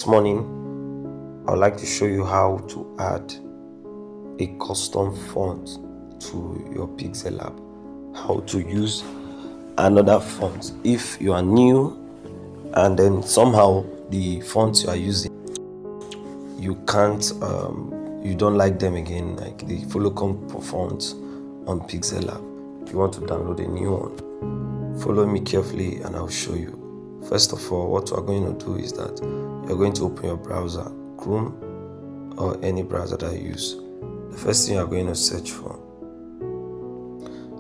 morning, I would like to show you how to add a custom font to your PixelLab. How to use another font if you are new and then somehow the fonts you are using you can't you don't like them again, like the follow comp fonts on PixelLab. You want to download a new one, follow me carefully and I'll show you. First of all, what we're going to do is that you're going to open your browser, Chrome or any browser that you use. The first thing you're going to search for,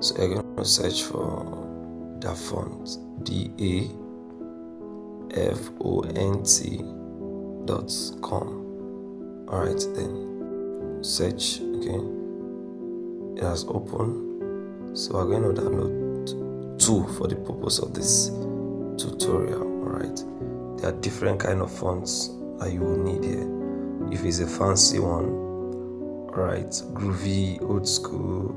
so you're going to search for the font, DAFont.com. Alright, then search. Okay, it has opened, so we're going to download two for the purpose of this tutorial. Alright, there are different kind of fonts that you will need here. If it's a fancy one, alright, groovy, old school,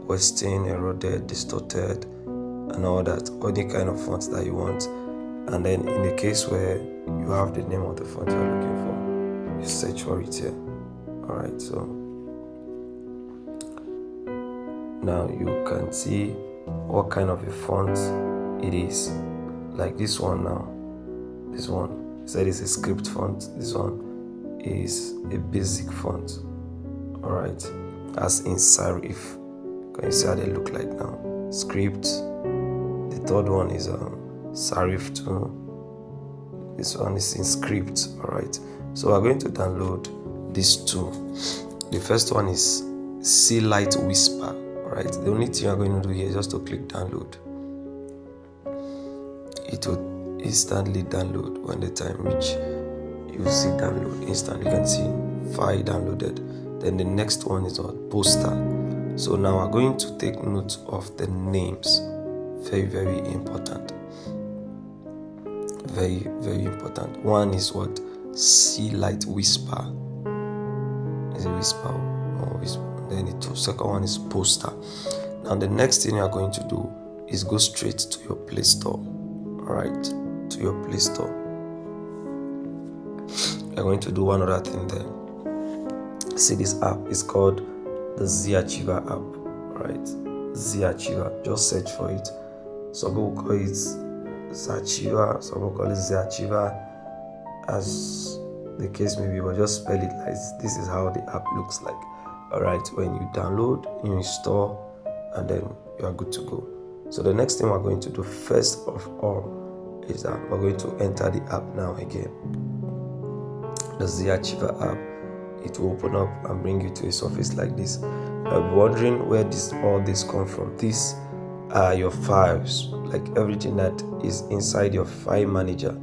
western, eroded, distorted and all that, any kind of fonts that you want. And then in the case where you have the name of the font you're looking for, you search for it here. Alright, so now you can see what kind of a font it is. Like this one now, this one said it's a script font, this one is a basic font. Alright, as in serif. Can you see how they look like now? Script. The third one is serif too. This one is in script. Alright, so we're going to download these two. The first one is Sea Light Whisper. Alright, the only thing you're going to do here is just to click download. It will instantly download. When the time reach, you see download instantly. You can see file downloaded. Then the next one is our poster. So now we're going to take note of the names. Very, very important. Very, very important. One is what? Sea Light Whisper. Is it whisper or whisper? Then the second one is poster. Now the next thing you are going to do is go straight to your Play Store. Alright, to your Play Store. You're going to do one other thing there. See, this app is called the Z-Achiever app. Alright, Z-Achiever. Just search for it. Some people call it Z-Achiever, some people call it Z-Achiever, as the case may be, but just spell it like this. Is how the app looks like. Alright, when you download, you install, and then you are good to go. So the next thing we're going to do first of all is that we're going to enter the app now again. The Z-Achiever app. It will open up and bring you to a surface like this. You'll be wondering where all this come from. These are your files, like everything that is inside your file manager.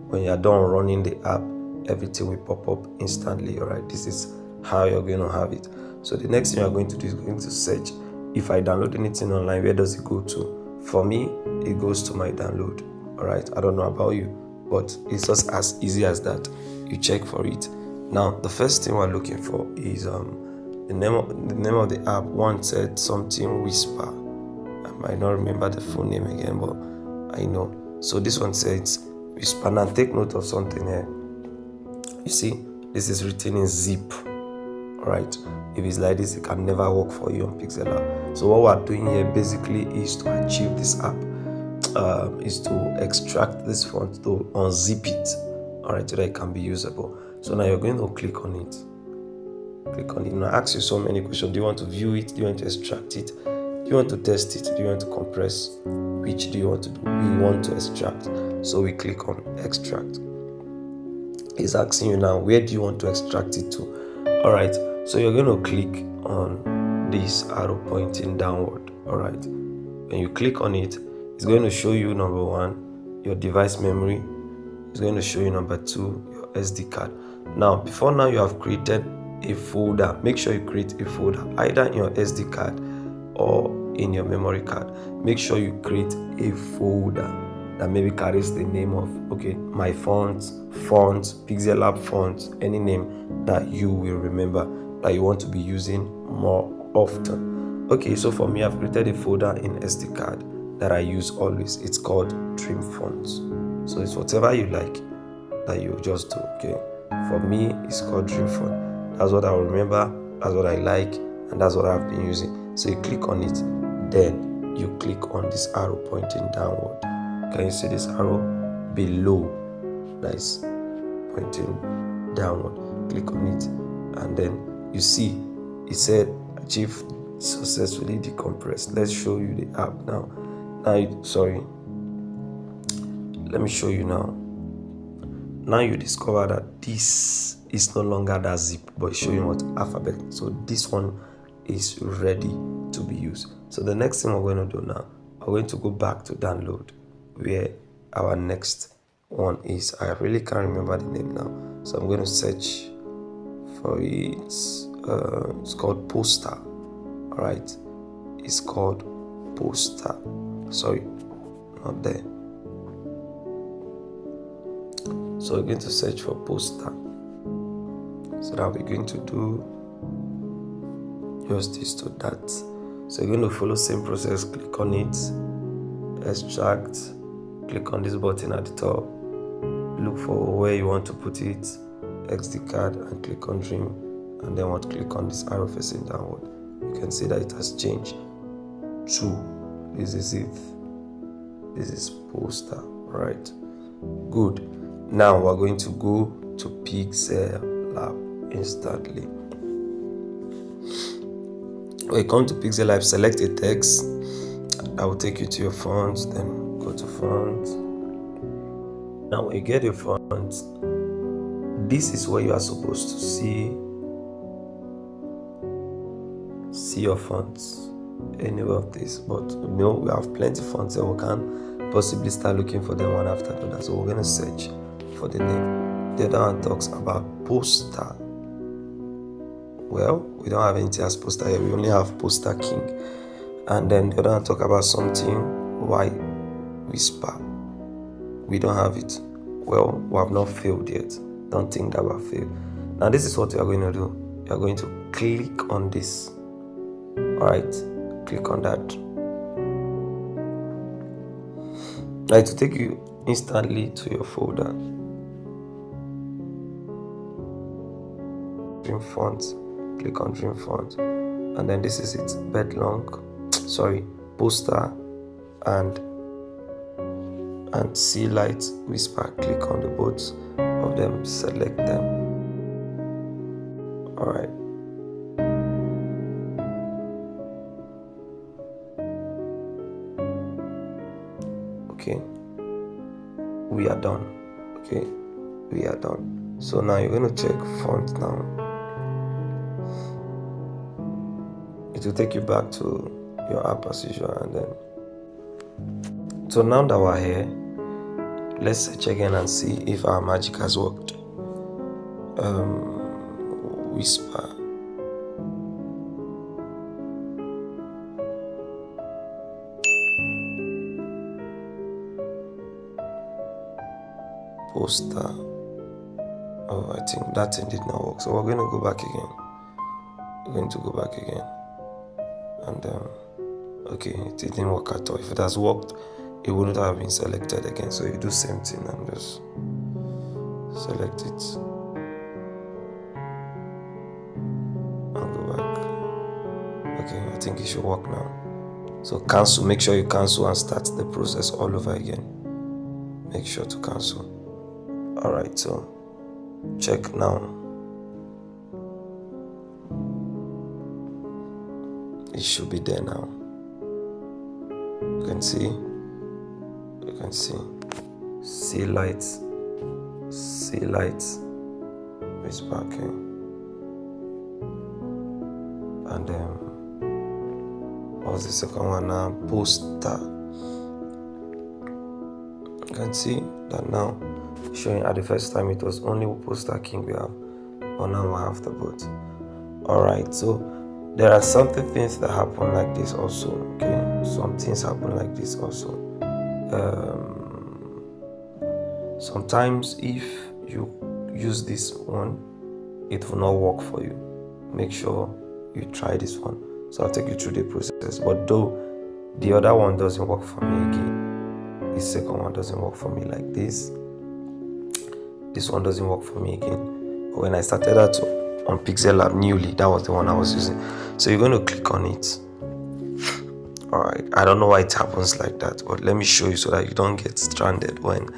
When you're done running the app, everything will pop up instantly. Alright, this is how you're going to have it. So the next thing you're going to do is going to search. If I download anything online, where does it go to? For me, it goes to my download. Alright, I don't know about you, but it's just as easy as that. You check for it. Now the first thing we're looking for is the name of the app. One said something Whisper. I might not remember the full name again, but I know. So this one says Whisper. Now take note of something here. You see, this is written in zip. Alright, if it's like this, it can never work for you on PixelLab. So what we're doing here basically is to achieve this app, is to extract this font, to unzip it, alright, so that it can be usable. So now you're going to click on it. Click on it. Now ask you so many questions. Do you want to view it? Do you want to extract it? Do you want to test it? Do you want to compress? Which do you want to do? We want to extract. So we click on extract. It's asking you now, where do you want to extract it to? Alright, so you're going to click on this arrow pointing downward. Alright, when you click on it, it's going to show you number one, your device memory. It's going to show you number two, your SD card. Now, before now, you have created a folder. Make sure you create a folder either in your SD card or in your memory card. Make sure you create a folder that maybe carries the name of, okay, my fonts, PixelLab fonts, any name that you will remember that you want to be using more often. Okay, so for me, I've created a folder in SD card that I use always. It's called Dream Fonts. So it's whatever you like that you just do. Okay, for me it's called dream font. That's what I remember, that's what I like, and that's what I've been using. So you click on it, then you click on this arrow pointing downward. Can you see this arrow below that is pointing downward? Click on it, and then you see it said achieve successfully decompressed. Let's show you the app now. Let me show you now. Now you discover that this is no longer that zip, but it's showing what alphabet. So this one is ready to be used. So the next thing we're going to do now, we're going to go back to download, where our next one is. I really can't remember the name now, so I'm going to search for it. It's called Poster. All right, it's called Poster. Sorry, not there. So we're going to search for Poster. So now we're going to do just this to that. So you're going to follow same process. Click on it, extract, click on this button at the top, look for where you want to put it, SD card, and click on dream, and then click on this arrow facing downward. You can see that it has changed to this is it. This is Poster. Right, good. Now we're going to go to PixelLab instantly. When you come to PixelLab, select a text that will take you to your font, then go to font. Now when you get your font, this is where you are supposed to see your fonts, any of this. But you know, we have plenty of fonts, so we can possibly start looking for them one after the other. So we're going to search for the name. The other one talks about Poster. Well, we don't have anything as Poster here, we only have Poster King. And then the other one talk about something Why Whisper. We don't have it. Well, we have not failed yet. Don't think that we have failed. Now this is what you are going to do. You are going to click on this. Alright, click on that. Now it will take you instantly to your folder. Dream font, click on dream font, and then this is it. Poster and see light whisper. Click on the both of them, select them. All right. Okay, we are done. Okay, we are done. So now you're going to check font now. It will take you back to your app as usual, and then so now that we're here, let's search again and see if our magic has worked. Whisper. Poster. Oh, I think that thing did not work. So we're going to go back again. And okay, it didn't work at all. If it has worked, it wouldn't have been selected again. So you do same thing and just select it and go back. Okay, I think it should work now. So cancel, make sure you cancel and start the process all over again. Make sure to cancel. Alright, so check now. It should be there now. You can see see lights whisper. Okay, and what's the second one now? Poster. You can see that now showing at the first time it was only Poster King we have, but now we have the both. Alright, so there are certain things that happen like this also. Okay, some things happen like this also. Sometimes if you use this one, it will not work for you. Make sure you try this one. So I'll take you through the process. But though the other one doesn't work for me again, this second one doesn't work for me like this. this one doesn't work for me again. But when I started that on PixelLab newly, that was the one I was using. So you're going to click on it. Alright, I don't know why it happens like that, but let me show you so that you don't get stranded when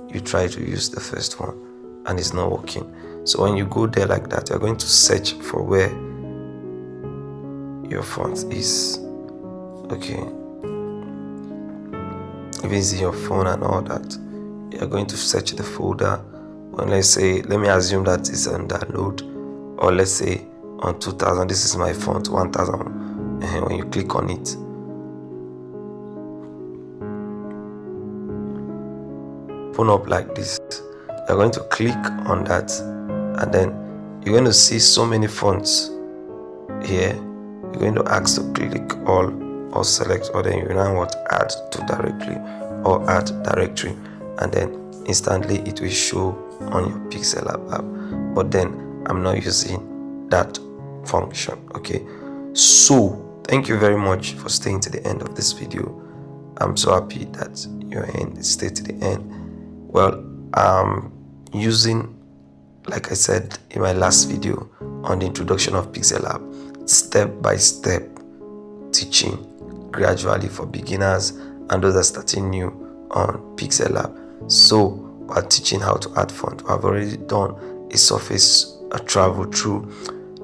you try to use the first one and it's not working. So when you go there like that, you're going to search for where your font is. Okay, if it's in your phone and all that, you're going to search the folder. When let me assume that it's on download, or let's say on 2000, this is my font 1000. And when you click on it, open up like this. You're going to click on that, and then you're going to see so many fonts here. You're going to ask to click all or select, or then you now want add to directly or add directory, and then instantly it will show on your PixelLab app. But then I'm not using that function. Okay, so thank you very much for staying to the end of this video. I'm so happy that you're in, stay to the end. Well, using, like I said in my last video on the introduction of PixelLab, step-by-step teaching gradually for beginners and those that are starting new on PixelLab. So while teaching how to add font, I've already done a travel through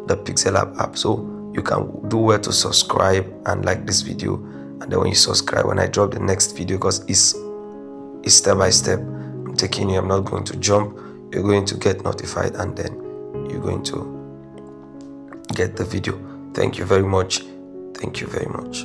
the PixelLab app. So you can do well to subscribe and like this video, and then when you subscribe, when I drop the next video, because it's step by step, I'm taking you, I'm not going to jump, you're going to get notified, and then you're going to get the video. Thank you very much. Thank you very much.